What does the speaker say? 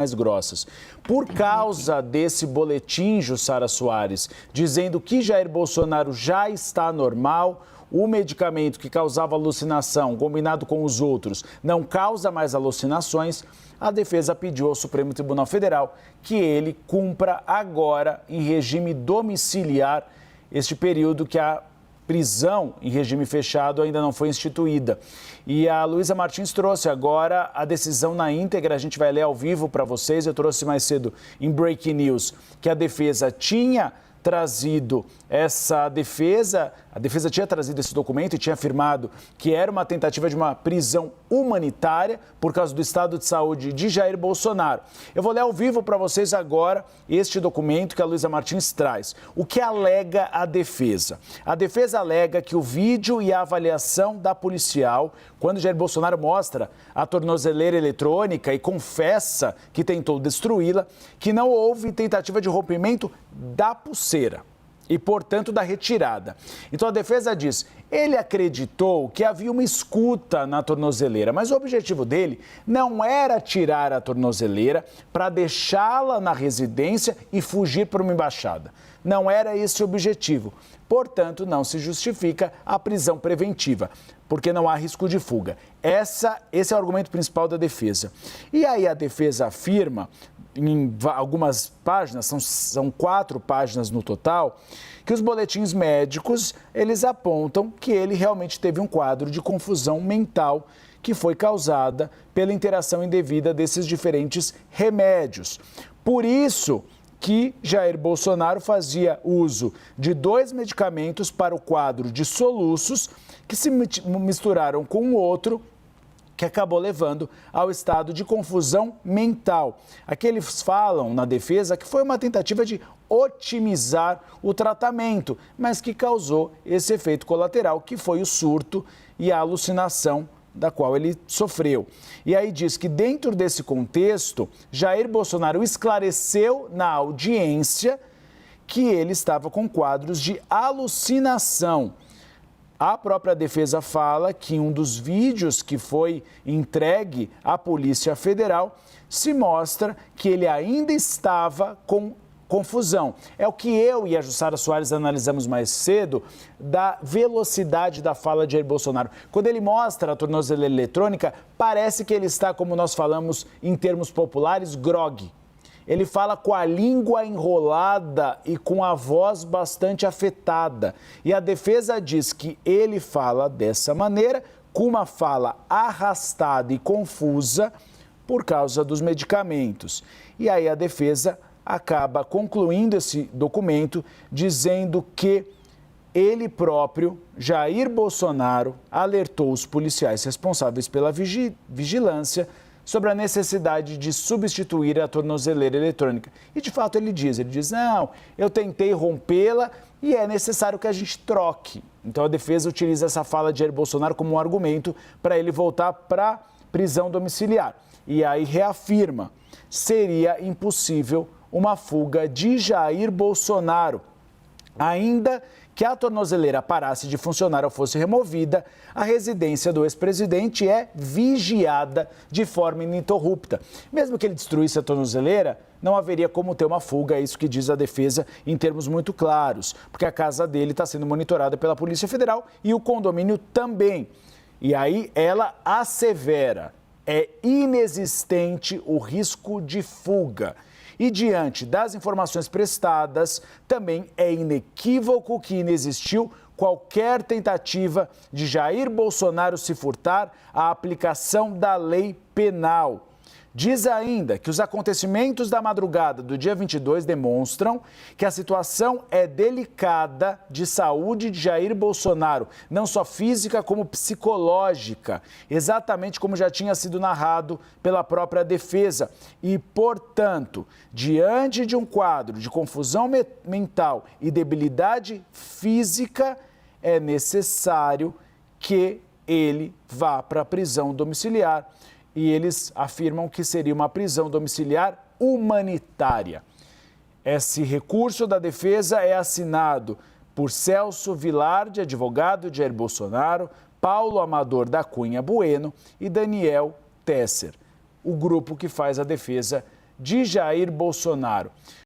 mais grossas. Por causa desse boletim, Jussara Soares, dizendo que Jair Bolsonaro já está normal, o medicamento que causava alucinação, combinado com os outros, não causa mais alucinações, a defesa pediu ao Supremo Tribunal Federal que ele cumpra agora em regime domiciliar este período que a prisão em regime fechado ainda não foi instituída. E a Luísa Martins trouxe agora a decisão na íntegra, a gente vai ler ao vivo para vocês. Eu trouxe mais cedo em Breaking News que a defesa tinha trazido essa defesa, a defesa tinha trazido esse documento e tinha afirmado que era uma tentativa de uma prisão humanitária por causa do estado de saúde de Jair Bolsonaro. Eu vou ler ao vivo para vocês agora este documento que a Luísa Martins traz. O que alega a defesa? A defesa alega que o vídeo e a avaliação da policial, quando Jair Bolsonaro mostra a tornozeleira eletrônica e confessa que tentou destruí-la, que não houve tentativa de rompimento da pulseira e, portanto, da retirada. Então, a defesa diz, ele acreditou que havia uma escuta na tornozeleira, mas o objetivo dele não era tirar a tornozeleira para deixá-la na residência e fugir para uma embaixada. Não era esse o objetivo. Portanto, não se justifica a prisão preventiva, porque não há risco de fuga. Esse é o argumento principal da defesa. E aí a defesa afirma, em algumas páginas, são 4 páginas no total, que os boletins médicos, eles apontam que ele realmente teve um quadro de confusão mental que foi causada pela interação indevida desses diferentes remédios. Por isso que Jair Bolsonaro fazia uso de 2 medicamentos para o quadro de soluços que se misturaram com o outro, que acabou levando ao estado de confusão mental. Aqui eles falam na defesa que foi uma tentativa de otimizar o tratamento, mas que causou esse efeito colateral, que foi o surto e a alucinação da qual ele sofreu. E aí diz que dentro desse contexto, Jair Bolsonaro esclareceu na audiência que ele estava com quadros de alucinação. A própria defesa fala que em um dos vídeos que foi entregue à Polícia Federal se mostra que ele ainda estava com confusão. É o que eu e a Jussara Soares analisamos mais cedo da velocidade da fala de Jair Bolsonaro. Quando ele mostra a tornozeleira eletrônica, parece que ele está, como nós falamos em termos populares, grogue. Ele fala com a língua enrolada e com a voz bastante afetada. E a defesa diz que ele fala dessa maneira, com uma fala arrastada e confusa por causa dos medicamentos. E aí a defesa acaba concluindo esse documento dizendo que ele próprio, Jair Bolsonaro, alertou os policiais responsáveis pela vigilância sobre a necessidade de substituir a tornozeleira eletrônica. E, de fato, ele diz, não, eu tentei rompê-la e é necessário que a gente troque. Então, a defesa utiliza essa fala de Jair Bolsonaro como um argumento para ele voltar para a prisão domiciliar. E aí reafirma, seria impossível uma fuga de Jair Bolsonaro. Ainda que a tornozeleira parasse de funcionar ou fosse removida, a residência do ex-presidente é vigiada de forma ininterrupta. Mesmo que ele destruísse a tornozeleira, não haveria como ter uma fuga, é isso que diz a defesa em termos muito claros, porque a casa dele está sendo monitorada pela Polícia Federal e o condomínio também. E aí ela assevera, é inexistente o risco de fuga. E diante das informações prestadas, também é inequívoco que inexistiu qualquer tentativa de Jair Bolsonaro se furtar à aplicação da lei penal. Diz ainda que os acontecimentos da madrugada do dia 22 demonstram que a situação é delicada de saúde de Jair Bolsonaro, não só física como psicológica, exatamente como já tinha sido narrado pela própria defesa. E, portanto, diante de um quadro de confusão mental e debilidade física, é necessário que ele vá para a prisão domiciliar. E eles afirmam que seria uma prisão domiciliar humanitária. Esse recurso da defesa é assinado por Celso Vilardi, advogado de Jair Bolsonaro, Paulo Amador da Cunha Bueno e Daniel Tesser, o grupo que faz a defesa de Jair Bolsonaro.